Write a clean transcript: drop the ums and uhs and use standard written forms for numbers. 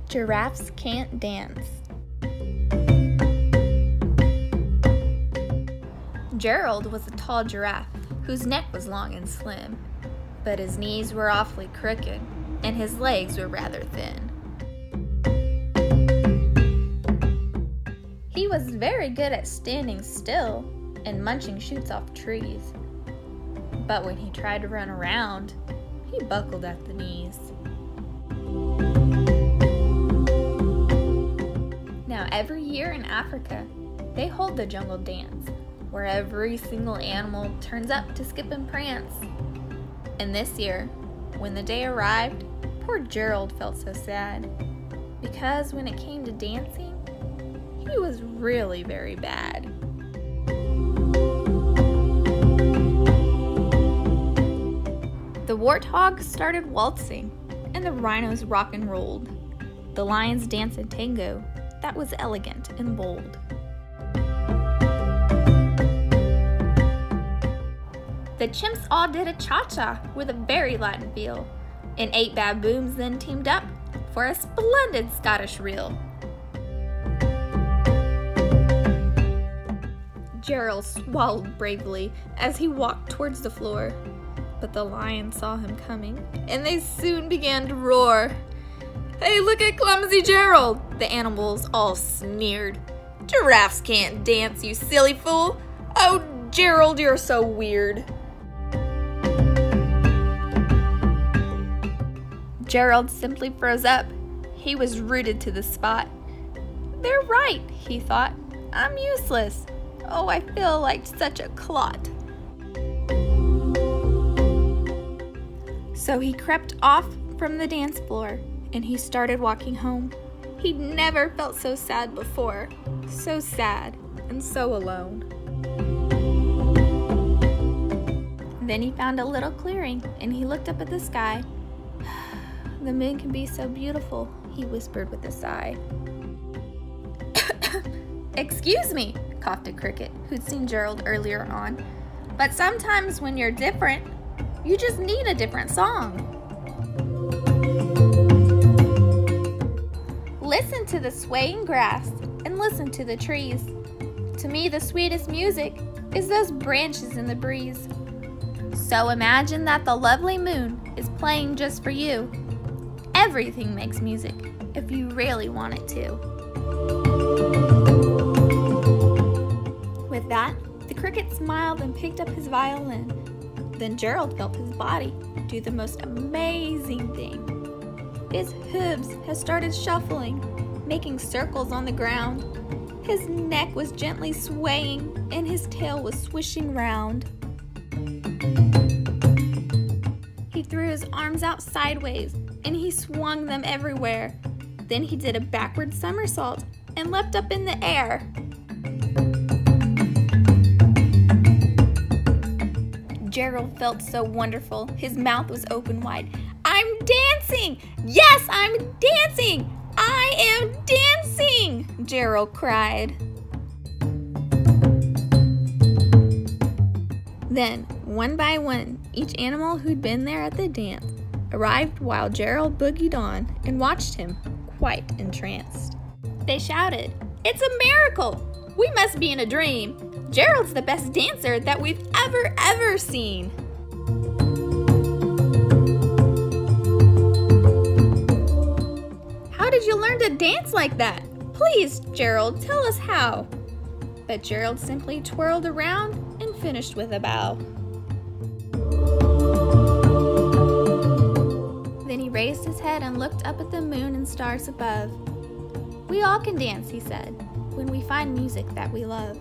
Giraffes can't dance. Gerald was a tall giraffe whose neck was long and slim, but his knees were awfully crooked and his legs were rather thin. He was very good at standing still and munching shoots off trees, but when he tried to run around, he buckled at the knees. Now, every year in Africa, they hold the jungle dance, where every single animal turns up to skip and prance. And this year, when the day arrived, poor Gerald felt so sad, because when it came to dancing, he was really very bad. The warthogs started waltzing, and the rhinos rock and rolled. The lions danced a tango that was elegant and bold. The chimps all did a cha-cha with a very Latin feel, and 8 baboons then teamed up for a splendid Scottish reel. Gerald swallowed bravely as he walked towards the floor, but the lions saw him coming, and they soon began to roar. "Hey, look at clumsy Gerald!" the animals all sneered. "Giraffes can't dance, you silly fool! Oh, Gerald, you're so weird!" Gerald simply froze up. He was rooted to the spot. "They're right," he thought. "I'm useless. Oh, I feel like such a clot." So he crept off from the dance floor and he started walking home. He'd never felt so sad before. So sad and so alone. Then he found a little clearing and he looked up at the sky. "The moon can be so beautiful," he whispered with a sigh. "Excuse me," coughed a cricket who'd seen Gerald earlier on, "but sometimes when you're different, you just need a different song." Listen to the swaying grass and listen to the trees. To me, the sweetest music is those branches in the breeze. So imagine that the lovely moon is playing just for you. Everything makes music if you really want it to. With that, the cricket smiled and picked up his violin. Then Gerald felt his body do the most amazing thing. His hooves had started shuffling, making circles on the ground. His neck was gently swaying, and his tail was swishing round. He threw his arms out sideways, and he swung them everywhere. Then he did a backward somersault and leapt up in the air. Gerald felt so wonderful. His mouth was open wide. "I'm dancing! Yes, I'm dancing! I am dancing!" Gerald cried. Then, one by one, each animal who'd been there at the dance arrived while Gerald boogied on and watched him, quite entranced. They shouted, "It's a miracle! We must be in a dream! Gerald's the best dancer that we've ever seen!" "How did you learn to dance like that? Please, Gerald, tell us how." But Gerald simply twirled around and finished with a bow. Then he raised his head and looked up at the moon and stars above. "We all can dance," he said, "when we find music that we love."